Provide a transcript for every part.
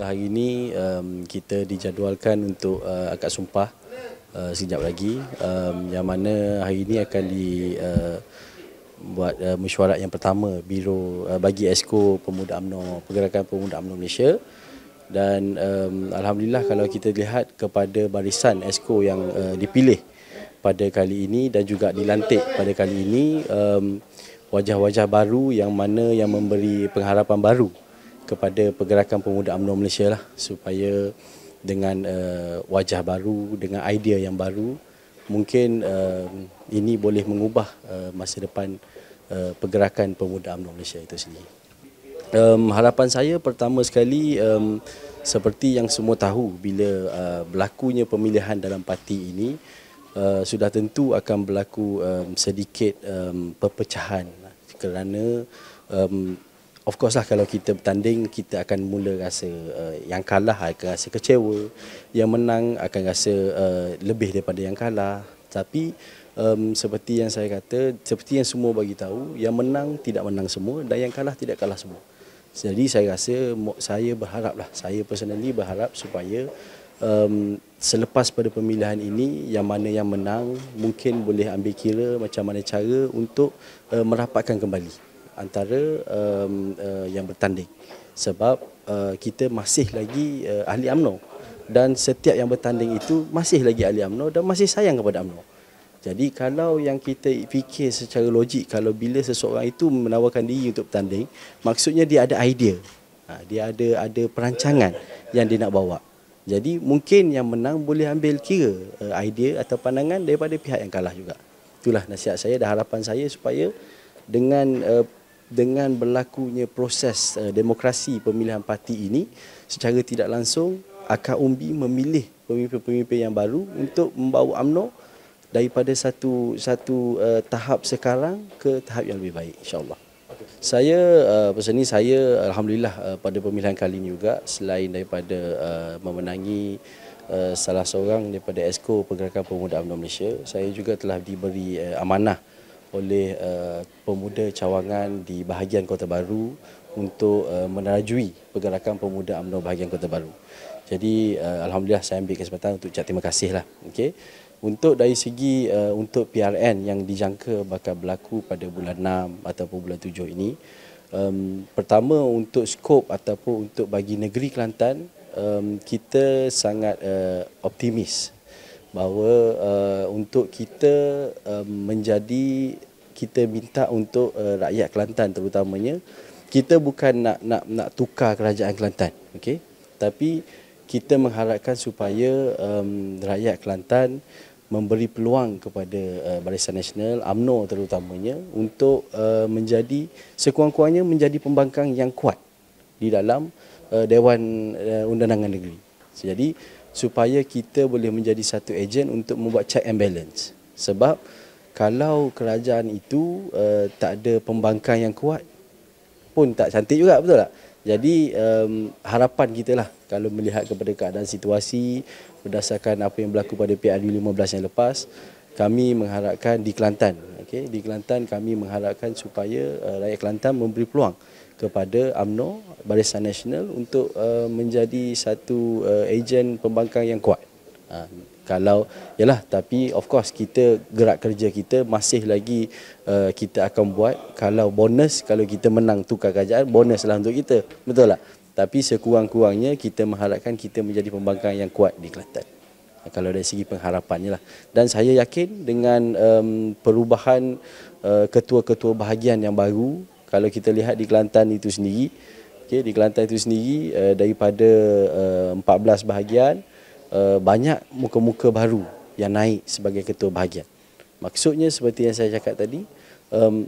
hari ini kita dijadualkan untuk akad sumpah sekejap lagi, yang mana hari ini akan dibuat mesyuarat yang pertama Biro bagi Esko Pemuda UMNO, Pergerakan Pemuda UMNO Malaysia. Dan alhamdulillah kalau kita lihat kepada barisan Esko yang dipilih pada kali ini dan juga dilantik pada kali ini, wajah-wajah baru yang mana yang memberi pengharapan baru kepada Pergerakan Pemuda UMNO Malaysia lah, supaya dengan wajah baru, dengan idea yang baru, mungkin ini boleh mengubah masa depan Pergerakan Pemuda UMNO Malaysia itu sendiri. Harapan saya pertama sekali, seperti yang semua tahu, bila berlakunya pemilihan dalam parti ini, sudah tentu akan berlaku sedikit perpecahan, kerana of course lah, kalau kita bertanding, kita akan mula rasa yang kalah akan rasa kecewa, yang menang akan rasa lebih daripada yang kalah. Tapi seperti yang saya kata, seperti yang semua bagi tahu, yang menang tidak menang semua dan yang kalah tidak kalah semua. Jadi saya rasa, saya berharaplah, saya personally berharap supaya selepas pada pemilihan ini, yang mana yang menang mungkin boleh ambil kira macam mana cara untuk merapatkan kembali antara yang bertanding. Sebab kita masih lagi ahli UMNO, dan setiap yang bertanding itu masih lagi ahli UMNO dan masih sayang kepada UMNO. Jadi kalau yang kita fikir secara logik, kalau bila seseorang itu menawarkan diri untuk bertanding, maksudnya dia ada idea, dia ada perancangan yang dia nak bawa. Jadi mungkin yang menang boleh ambil kira idea atau pandangan daripada pihak yang kalah juga. Itulah nasihat saya dan harapan saya, supaya dengan berlakunya proses demokrasi pemilihan parti ini, secara tidak langsung akan umbi memilih pemimpin-pemimpin yang baru untuk membawa UMNO daripada satu tahap sekarang ke tahap yang lebih baik, insya-Allah. Saya personally, saya alhamdulillah pada pemilihan kali ini juga, selain daripada memenangi salah seorang daripada Esko Pergerakan Pemuda UMNO Malaysia, saya juga telah diberi amanah oleh pemuda cawangan di bahagian Kota Baru untuk menerajui Pergerakan Pemuda UMNO bahagian Kota Baru. Jadi alhamdulillah saya ambil kesempatan untuk ucap terima kasih lah. Okey. Untuk dari segi untuk PRN yang dijangka bakal berlaku pada bulan 6 ataupun bulan 7 ini, pertama untuk skop ataupun untuk bagi negeri Kelantan, kita sangat optimis bahawa untuk kita kita minta untuk rakyat Kelantan terutamanya, kita bukan nak tukar kerajaan Kelantan, okey, tapi kita mengharapkan supaya rakyat Kelantan memberi peluang kepada Barisan Nasional, UMNO terutamanya, untuk menjadi sekurang-kurangnya menjadi pembangkang yang kuat di dalam Dewan Undangan Negeri. Jadi supaya kita boleh menjadi satu ejen untuk membuat check and balance. Sebab kalau kerajaan itu tak ada pembangkang yang kuat pun tak cantik juga, betul tak? Jadi harapan kita lah, kalau melihat kepada keadaan situasi berdasarkan apa yang berlaku pada PRU 15 yang lepas, kami mengharapkan di Kelantan, okey, di Kelantan kami mengharapkan supaya rakyat Kelantan memberi peluang kepada UMNO, Barisan Nasional, untuk menjadi satu ejen pembangkang yang kuat. Kalau yalah, tapi of course kita gerak kerja kita masih lagi kita akan buat, kalau bonus, kalau kita menang tukar kerajaan, bonus lah untuk kita, betul tak? Tapi sekurang-kurangnya kita mengharapkan kita menjadi pembangkang yang kuat di Kelantan, kalau dari segi pengharapannya lah. Dan saya yakin dengan perubahan ketua-ketua bahagian yang baru, kalau kita lihat di Kelantan itu sendiri, okay, di Kelantan itu sendiri daripada 14 bahagian, banyak muka-muka baru yang naik sebagai ketua bahagian. Maksudnya seperti yang saya cakap tadi,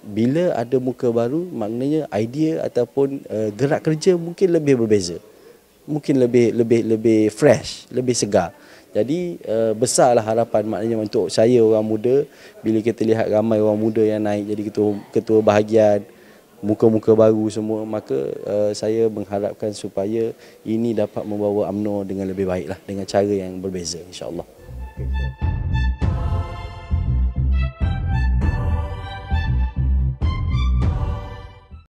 bila ada muka baru, maknanya idea ataupun gerak kerja mungkin lebih berbeza, mungkin lebih fresh, lebih segar. Jadi besarlah harapan maknanya untuk saya, orang muda, bila kita lihat ramai orang muda yang naik jadi ketua bahagian, muka-muka baru semua, maka saya mengharapkan supaya ini dapat membawa UMNO dengan lebih baik lah, dengan cara yang berbeza, insya-Allah.